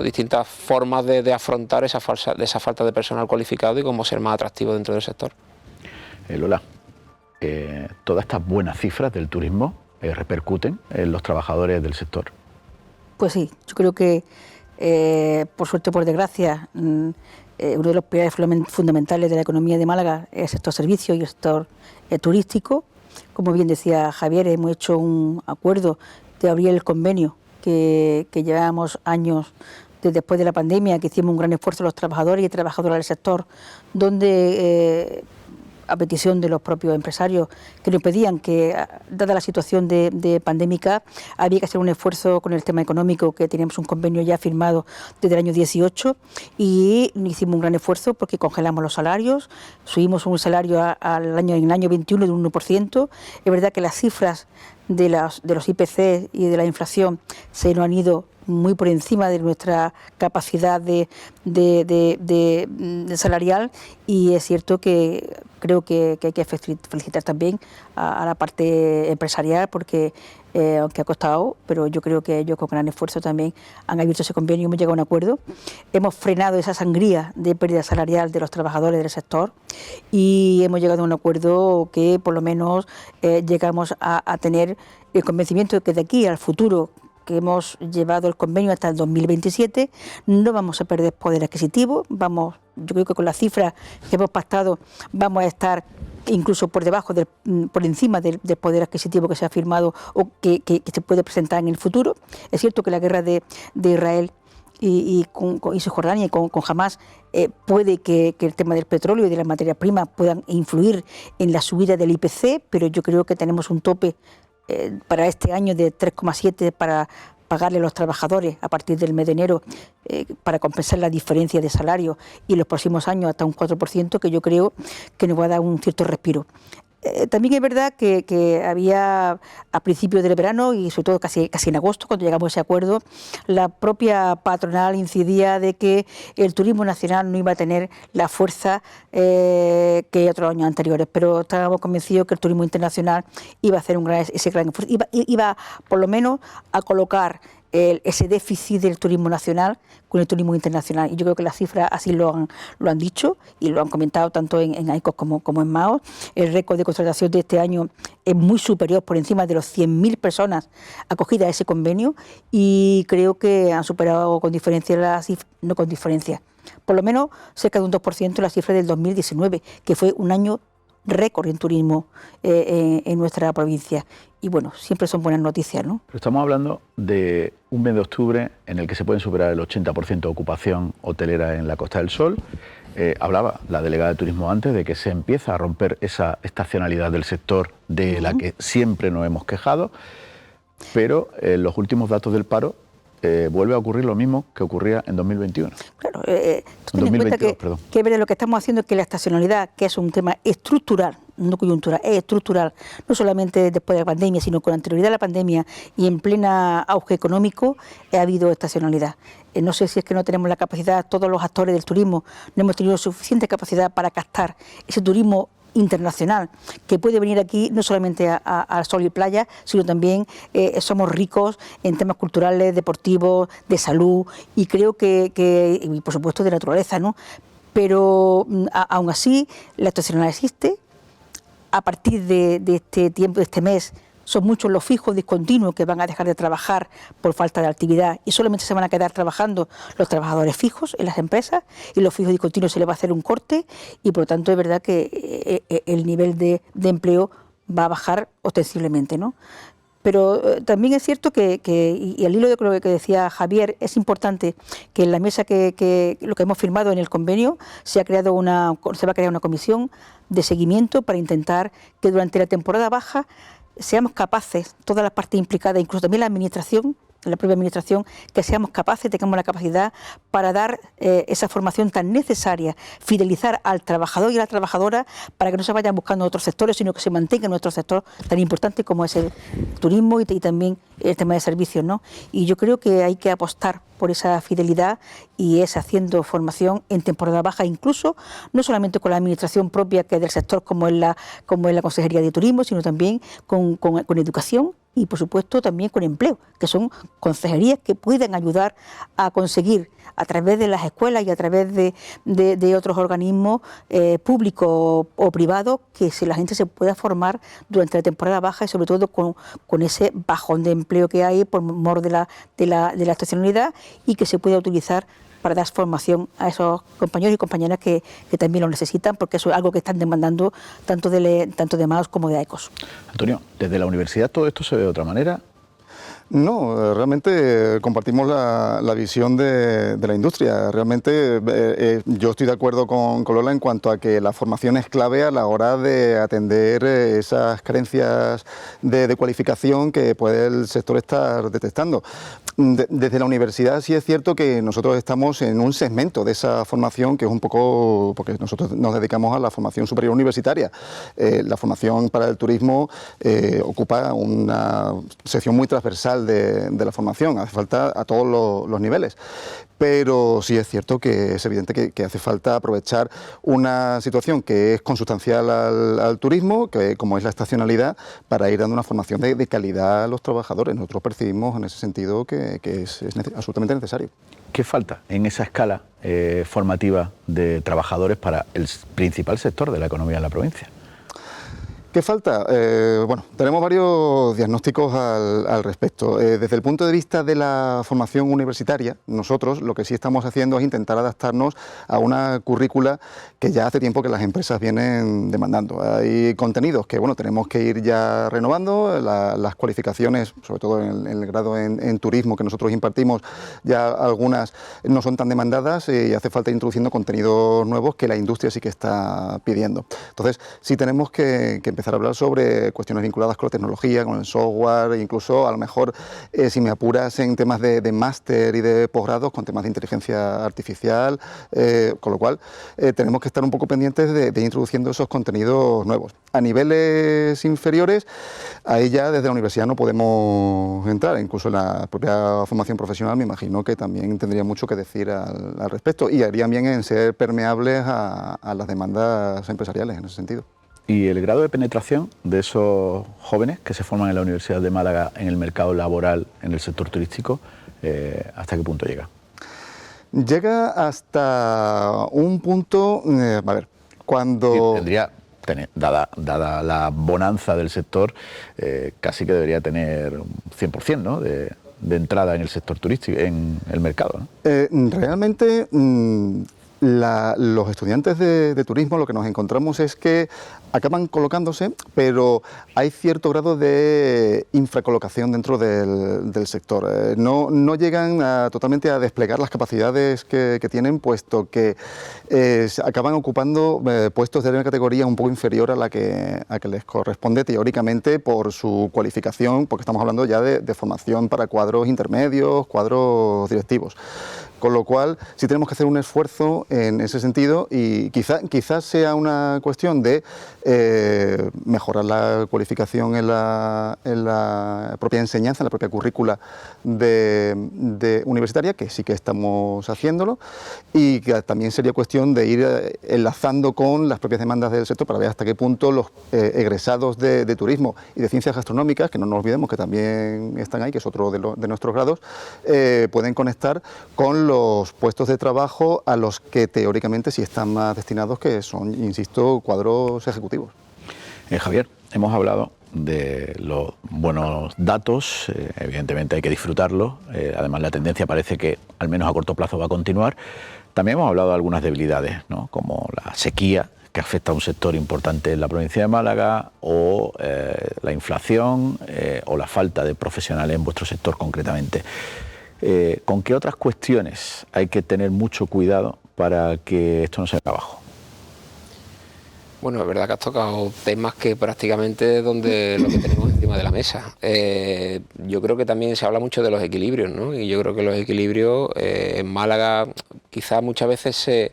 distintas formas de afrontar esa falta de personal cualificado y cómo ser más atractivo dentro del sector. Lola, todas estas buenas cifras del turismo repercuten en los trabajadores del sector. Pues sí, yo creo que por suerte o por desgracia uno de los pilares fundamentales de la economía de Málaga es el sector servicios y el sector turístico. Como bien decía Javier, hemos hecho un acuerdo de abrir el convenio que llevábamos años después de la pandemia, que hicimos un gran esfuerzo los trabajadores y trabajadoras del sector, donde a petición de los propios empresarios que nos pedían que, dada la situación de pandémica, había que hacer un esfuerzo con el tema económico, que teníamos un convenio ya firmado desde el año 18 y hicimos un gran esfuerzo porque congelamos los salarios, subimos un salario en el año 21 de un 1%. Es verdad que las cifras de los IPC y de la inflación se nos han ido muy por encima de nuestra capacidad de salarial, y es cierto que creo que hay que felicitar también a la parte empresarial, porque aunque ha costado, pero yo creo que ellos con gran esfuerzo también han abierto ese convenio y hemos llegado a un acuerdo. Hemos frenado esa sangría de pérdida salarial de los trabajadores del sector y hemos llegado a un acuerdo que por lo menos llegamos a tener el convencimiento de que de aquí al futuro, que hemos llevado el convenio hasta el 2027, no vamos a perder poder adquisitivo. Yo creo que con las cifras que hemos pactado vamos a estar incluso por debajo, por encima del poder adquisitivo que se ha firmado o que se puede presentar en el futuro. Es cierto que la guerra de Israel y Cisjordania y con Hamás puede que el tema del petróleo y de las materias primas puedan influir en la subida del IPC, pero yo creo que tenemos un tope para este año de 3,7 para pagarle a los trabajadores a partir del mes de enero para compensar la diferencia de salario, y en los próximos años hasta un 4%, que yo creo que nos va a dar un cierto respiro. También es verdad que había a principios del verano y sobre todo casi en agosto, cuando llegamos a ese acuerdo, la propia patronal incidía de que el turismo nacional no iba a tener la fuerza que otros años anteriores, pero estábamos convencidos que el turismo internacional iba a hacer ese gran esfuerzo, iba por lo menos a colocar ese déficit del turismo nacional con el turismo internacional, y yo creo que las cifras así lo han dicho y lo han comentado tanto en AECOS como en MAOS. El récord de contratación de este año es muy superior, por encima de los 100.000 personas acogidas a ese convenio, y creo que han superado con diferencia no con diferencia, por lo menos cerca de un 2% la cifra del 2019, que fue un año récord en turismo en nuestra provincia. Y bueno, siempre son buenas noticias, ¿no? Pero estamos hablando de un mes de octubre en el que se pueden superar el 80% de ocupación hotelera en la Costa del Sol. Hablaba la delegada de turismo antes de que se empieza a romper esa estacionalidad del sector de la que siempre nos hemos quejado, pero en los últimos datos del paro vuelve a ocurrir lo mismo que ocurría en 2021. Claro, ten en cuenta que lo que estamos haciendo es que la estacionalidad, que es un tema estructural, no coyuntural, es estructural, no solamente después de la pandemia, sino con anterioridad a la pandemia y en plena auge económico, ha habido estacionalidad. No sé si es que no tenemos la capacidad, todos los actores del turismo, no hemos tenido suficiente capacidad para captar ese turismo internacional, que puede venir aquí no solamente a sol y playa, sino también somos ricos en temas culturales, deportivos, de salud, y creo que y por supuesto de naturaleza, ¿no? Pero aún así la estacionalidad existe. A partir de este tiempo, de este mes, son muchos los fijos discontinuos que van a dejar de trabajar por falta de actividad, y solamente se van a quedar trabajando los trabajadores fijos en las empresas, y los fijos discontinuos se les va a hacer un corte, y por lo tanto es verdad que el nivel de empleo va a bajar ostensiblemente, ¿no? Pero también es cierto y al hilo de lo que decía Javier, es importante que en la mesa lo que hemos firmado en el convenio se va a crear una comisión de seguimiento para intentar que durante la temporada baja seamos capaces, todas las partes implicadas, incluso también la propia administración, que seamos capaces, tengamos la capacidad para dar esa formación tan necesaria, fidelizar al trabajador y a la trabajadora para que no se vayan buscando otros sectores, sino que se mantenga en nuestro sector tan importante como es el turismo y también el tema de servicios, ¿no? Y yo creo que hay que apostar por esa fidelidad y es haciendo formación en temporada baja, incluso no solamente con la administración propia que es del sector como es la Consejería de Turismo, sino también con educación y por supuesto también con empleo, que son consejerías que pueden ayudar a conseguir a través de las escuelas y a través de otros organismos públicos o privados que la gente se pueda formar durante la temporada baja y sobre todo con ese bajón de empleo que hay por mor de la estacionalidad y que se pueda utilizar para dar formación a esos compañeros y compañeras que también lo necesitan, porque eso es algo que están demandando tanto de MAOS como de AECOS. Antonio, ¿desde la universidad todo esto se ve de otra manera? No, realmente compartimos la visión de la industria. Realmente yo estoy de acuerdo con Lola en cuanto a que la formación es clave a la hora de atender esas carencias de cualificación que puede el sector estar detectando. Desde la universidad sí es cierto que nosotros estamos en un segmento de esa formación que es un poco, porque nosotros nos dedicamos a la formación superior universitaria. La formación para el turismo ocupa una sección muy transversal de la formación, hace falta a todos los niveles. Pero sí es cierto que es evidente que hace falta aprovechar una situación que es consustancial al turismo, que como es la estacionalidad, para ir dando una formación de calidad a los trabajadores. Nosotros percibimos en ese sentido que es absolutamente necesario. ¿Qué falta en esa escala formativa de trabajadores para el principal sector de la economía de la provincia? ¿Qué falta? Bueno, tenemos varios diagnósticos al respecto. Desde el punto de vista de la formación universitaria, nosotros lo que sí estamos haciendo es intentar adaptarnos a una currícula que ya hace tiempo que las empresas vienen demandando. Hay contenidos que, bueno, tenemos que ir ya renovando, las cualificaciones, sobre todo en el grado en turismo que nosotros impartimos, ya algunas no son tan demandadas y hace falta ir introduciendo contenidos nuevos que la industria sí que está pidiendo. Entonces, sí tenemos que empezar a hablar sobre cuestiones vinculadas con la tecnología, con el software, incluso a lo mejor, si me apuras, en temas de máster y de posgrados, con temas de inteligencia artificial, con lo cual tenemos que estar un poco pendientes de ir introduciendo esos contenidos nuevos. A niveles inferiores, ahí ya desde la universidad no podemos entrar, incluso en la propia formación profesional me imagino que también tendría mucho que decir al respecto y harían bien en ser permeables a las demandas empresariales en ese sentido. ¿Y el grado de penetración de esos jóvenes que se forman en la Universidad de Málaga en el mercado laboral, en el sector turístico, hasta qué punto llega? Llega hasta un punto, a ver, cuando... Tendría, dada la bonanza del sector, casi que debería tener un 100%, ¿no?, de entrada en el sector turístico, en el mercado, ¿no? Realmente... los estudiantes de turismo lo que nos encontramos es que acaban colocándose, pero hay cierto grado de infracolocación dentro del sector. No llegan totalmente a desplegar las capacidades que tienen, puesto que acaban ocupando puestos de una categoría un poco inferior a la que les corresponde teóricamente por su cualificación, porque estamos hablando ya de formación para cuadros intermedios, cuadros directivos. Con lo cual, sí tenemos que hacer un esfuerzo en ese sentido y quizás sea una cuestión de mejorar la cualificación en la propia enseñanza, en la propia currícula de universitaria, que sí que estamos haciéndolo, y que también sería cuestión de ir enlazando con las propias demandas del sector para ver hasta qué punto los egresados de turismo y de ciencias gastronómicas, que no nos olvidemos que también están ahí, que es otro de nuestros grados, pueden conectar con los puestos de trabajo a los que teóricamente sí están más destinados, que son, insisto, cuadros ejecutivos. Javier, hemos hablado de los buenos datos, evidentemente hay que disfrutarlos, además la tendencia parece que al menos a corto plazo va a continuar. También hemos hablado de algunas debilidades, ¿no?, como la sequía que afecta a un sector importante en la provincia de Málaga, o la inflación o la falta de profesionales en vuestro sector concretamente. ¿Con qué otras cuestiones hay que tener mucho cuidado para que esto no se venga abajo? Bueno, es verdad que has tocado temas que prácticamente es donde lo que tenemos encima de la mesa. Yo creo que también se habla mucho de los equilibrios, ¿no? Y yo creo que los equilibrios en Málaga quizás muchas veces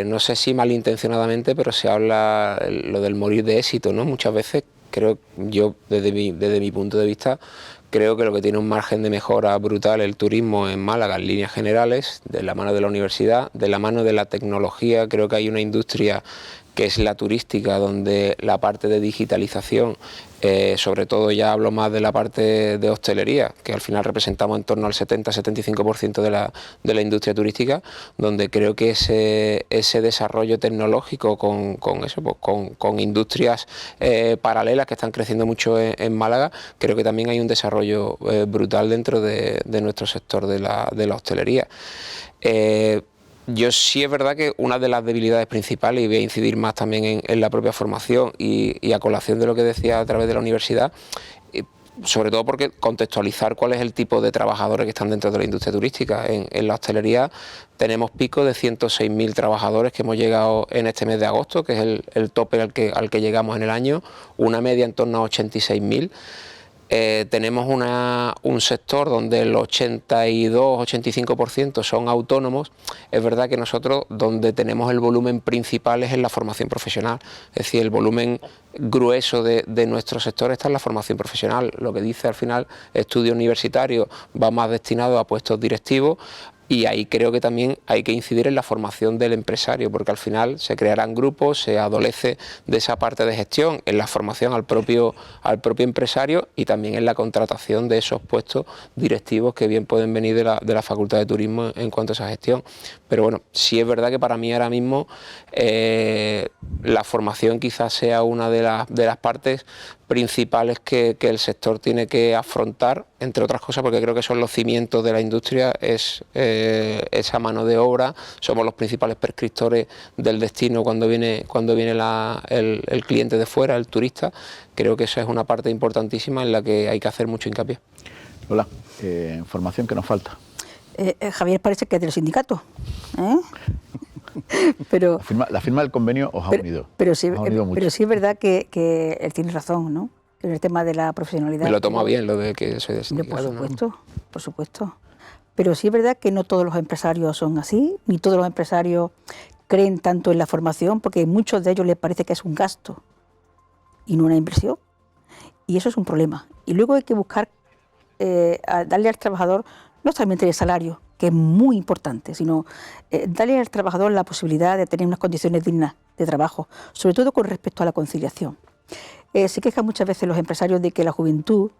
no sé si malintencionadamente, pero se habla lo del morir de éxito, ¿no? Muchas veces creo yo, desde mi punto de vista, creo que lo que tiene un margen de mejora brutal el turismo en Málaga en líneas generales, de la mano de la universidad, de la mano de la tecnología. Creo que hay una industria que es la turística, donde la parte de digitalización, sobre todo ya hablo más de la parte de hostelería, que al final representamos en torno al 70-75% de la industria turística, donde creo que ese desarrollo tecnológico con industrias paralelas que están creciendo mucho en Málaga, creo que también hay un desarrollo brutal dentro de nuestro sector de la hostelería. Yo sí es verdad que una de las debilidades principales, y voy a incidir más también en la propia formación y a colación de lo que decía a través de la universidad, sobre todo porque contextualizar cuál es el tipo de trabajadores que están dentro de la industria turística. En la hostelería tenemos pico de 106.000 trabajadores que hemos llegado en este mes de agosto, que es el tope al que llegamos en el año, una media en torno a 86.000. Tenemos un sector donde el 82-85% son autónomos. Es verdad que nosotros donde tenemos el volumen principal es en la formación profesional, es decir, el volumen grueso de nuestro sector está en la formación profesional. Lo que dice al final estudio universitario va más destinado a puestos directivos. Y ahí creo que también hay que incidir en la formación del empresario, porque al final se crearán grupos, se adolece de esa parte de gestión, en la formación al propio empresario y también en la contratación de esos puestos directivos que bien pueden venir de la Facultad de Turismo en cuanto a esa gestión. Pero bueno, sí es verdad que para mí ahora mismo la formación quizás sea una de las partes principales que el sector tiene que afrontar, entre otras cosas, porque creo que son los cimientos de la industria, es esa mano de obra. Somos los principales prescriptores del destino cuando viene el cliente de fuera, el turista. Creo que esa es una parte importantísima en la que hay que hacer mucho hincapié. Hola, información que nos falta. Javier parece que es de los sindicatos, pero La firma del convenio os ha unido. Pero sí, mucho. pero sí es verdad que él tiene razón, ¿no? En el tema de la profesionalidad. Me lo toma bien lo de que soy de sindicato. Por supuesto. Pero sí es verdad que no todos los empresarios son así, ni todos los empresarios creen tanto en la formación, porque a muchos de ellos les parece que es un gasto y no una inversión. Y eso es un problema. Y luego hay que buscar darle al trabajador no solamente el salario, que es muy importante, sino darle al trabajador la posibilidad de tener unas condiciones dignas de trabajo, sobre todo con respecto a la conciliación. Se quejan muchas veces los empresarios de que la juventud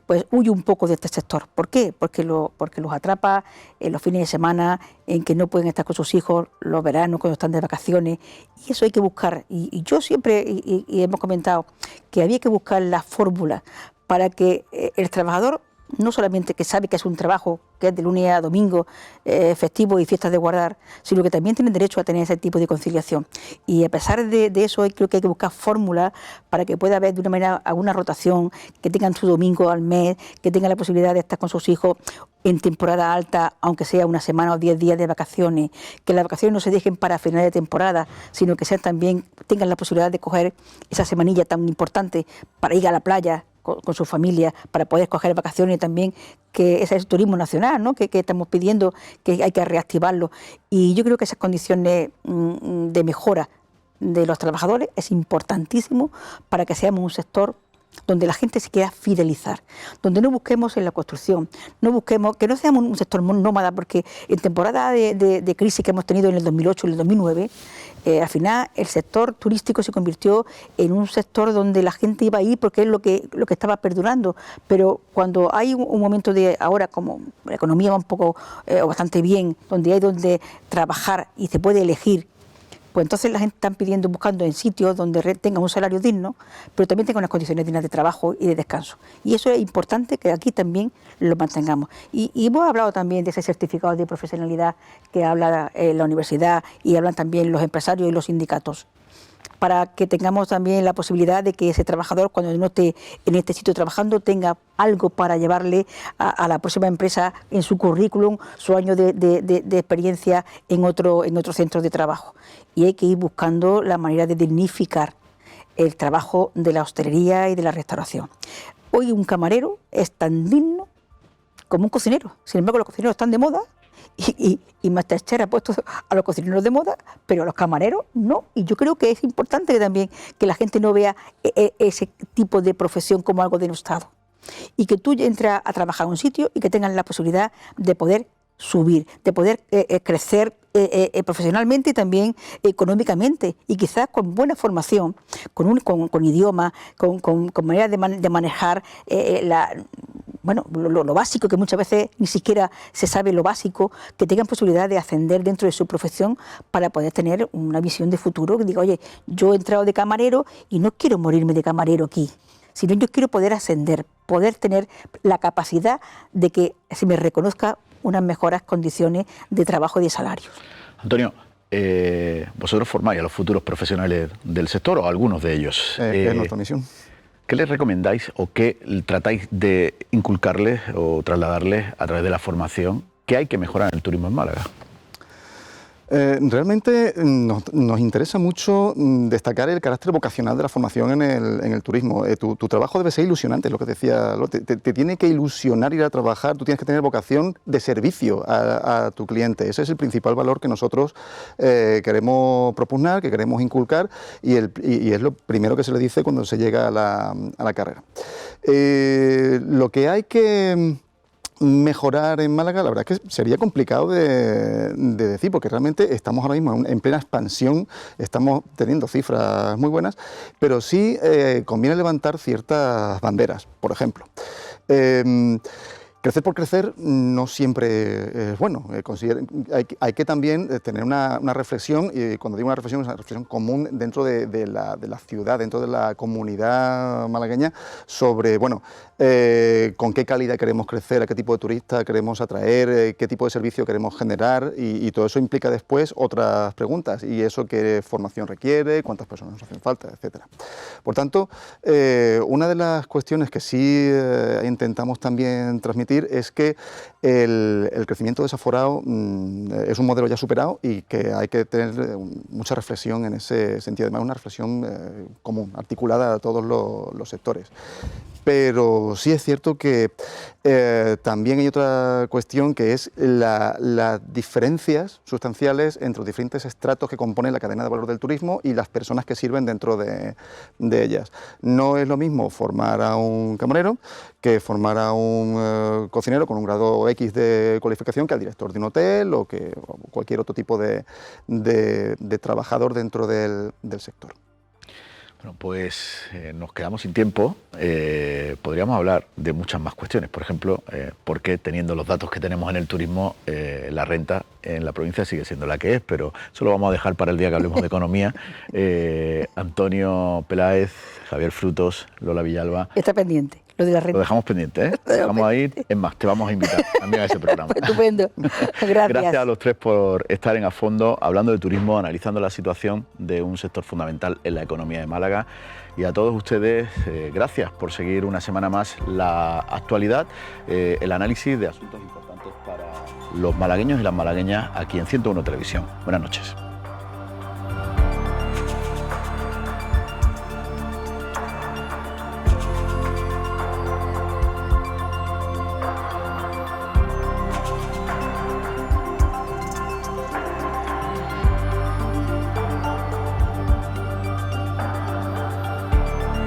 pues huye un poco de este sector. ¿Por qué? Porque los atrapa en los fines de semana, en que no pueden estar con sus hijos los veranos cuando están de vacaciones, y eso hay que buscar. Y yo siempre, y hemos comentado, que había que buscar la fórmula para que el trabajador, no solamente que sabe que es un trabajo que es de lunes a domingo, festivo y fiestas de guardar, sino que también tienen derecho a tener ese tipo de conciliación. Y a pesar de eso, creo que hay que buscar fórmulas para que pueda haber de una manera alguna rotación, que tengan su domingo al mes, que tengan la posibilidad de estar con sus hijos en temporada alta, aunque sea una semana o 10 días de vacaciones, que las vacaciones no se dejen para final de temporada, sino que sean también tengan la posibilidad de coger esa semanilla tan importante para ir a la playa con su familia, para poder coger vacaciones también, que ese es el turismo nacional, ¿no? que estamos pidiendo, que hay que reactivarlo. Y yo creo que esas condiciones de mejora de los trabajadores es importantísimo para que seamos un sector donde la gente se quiera fidelizar, donde no busquemos en la construcción, no busquemos, que no seamos un sector nómada, porque en temporada de crisis que hemos tenido en el 2008 y el 2009, al final el sector turístico se convirtió en un sector donde la gente iba a ir porque es lo que estaba perdurando, pero cuando hay un momento de ahora, como la economía va un poco o bastante bien, donde hay donde trabajar y se puede elegir pues entonces la gente está pidiendo, buscando en sitios donde tenga un salario digno, pero también tenga unas condiciones dignas de trabajo y de descanso. Y eso es importante que aquí también lo mantengamos. Y hemos hablado también de ese certificado de profesionalidad que habla la universidad y hablan también los empresarios y los sindicatos, para que tengamos también la posibilidad de que ese trabajador, cuando no esté en este sitio trabajando, tenga algo para llevarle a la próxima empresa en su currículum, su año de experiencia en otro centro de trabajo. Y hay que ir buscando la manera de dignificar el trabajo de la hostelería y de la restauración. Hoy un camarero es tan digno como un cocinero. Sin embargo, los cocineros están de moda y Masterchef ha puesto a los cocineros de moda, pero a los camareros no. Y yo creo que es importante también que la gente no vea ese tipo de profesión como algo denostado. Y que tú entres a trabajar a un sitio y que tengas la posibilidad de poder subir, de poder crecer profesionalmente y también económicamente, y quizás con buena formación, con idioma, con manera de manejar lo básico, que muchas veces ni siquiera se sabe lo básico, que tengan posibilidad de ascender dentro de su profesión para poder tener una visión de futuro, que diga, oye, yo he entrado de camarero y no quiero morirme de camarero aquí, sino yo quiero poder ascender, poder tener la capacidad de que se me reconozca unas mejores condiciones de trabajo y de salarios. Antonio, vosotros formáis a los futuros profesionales del sector, o algunos de ellos. Es nuestra misión. ¿Qué les recomendáis o qué tratáis de inculcarles o trasladarles a través de la formación que hay que mejorar en el turismo en Málaga? Realmente nos interesa mucho destacar el carácter vocacional de la formación en el turismo. Tu trabajo debe ser ilusionante, es lo que decía. Te tiene que ilusionar ir a trabajar, tú tienes que tener vocación de servicio a tu cliente. Ese es el principal valor que nosotros queremos propugnar, que queremos inculcar, y es lo primero que se le dice cuando se llega a la carrera. Lo que hay que mejorar en Málaga, la verdad es que sería complicado de decir, porque realmente estamos ahora mismo en plena expansión, estamos teniendo cifras muy buenas, pero sí conviene levantar ciertas banderas. Por ejemplo, crecer por crecer no siempre es bueno. Hay que también tener una reflexión, y cuando digo una reflexión, es una reflexión común dentro de la ciudad, dentro de la comunidad malagueña, sobre, con qué calidad queremos crecer, a qué tipo de turista queremos atraer, qué tipo de servicio queremos generar, y todo eso implica después otras preguntas, y eso qué formación requiere, cuántas personas nos hacen falta, etcétera. Por tanto, una de las cuestiones que sí intentamos también transmitir es que el crecimiento desaforado es un modelo ya superado y que hay que tener mucha reflexión en ese sentido, además una reflexión común, articulada a todos los sectores. Pero sí es cierto que también hay otra cuestión, que es las diferencias sustanciales entre los diferentes estratos que componen la cadena de valor del turismo y las personas que sirven dentro de ellas. No es lo mismo formar a un camarero que formar a un cocinero con un grado X de cualificación, que al director de un hotel o cualquier otro tipo de trabajador dentro del sector. Bueno, pues nos quedamos sin tiempo. Podríamos hablar de muchas más cuestiones. Por ejemplo, por qué, teniendo los datos que tenemos en el turismo, la renta en la provincia sigue siendo la que es, pero eso lo vamos a dejar para el día que hablemos de economía. Antonio Peláez, Javier Frutos, Lola Villalba. Está pendiente. Lo de la renta. Lo dejamos pendiente, ¿eh? Vamos a ir, es más, te vamos a invitar también a ese programa. Estupendo. Gracias. Gracias a los tres por estar en A Fondo, hablando de turismo, analizando la situación de un sector fundamental en la economía de Málaga. Y a todos ustedes, gracias por seguir una semana más la actualidad, el análisis de asuntos importantes para los malagueños y las malagueñas aquí en 101 Televisión. Buenas noches.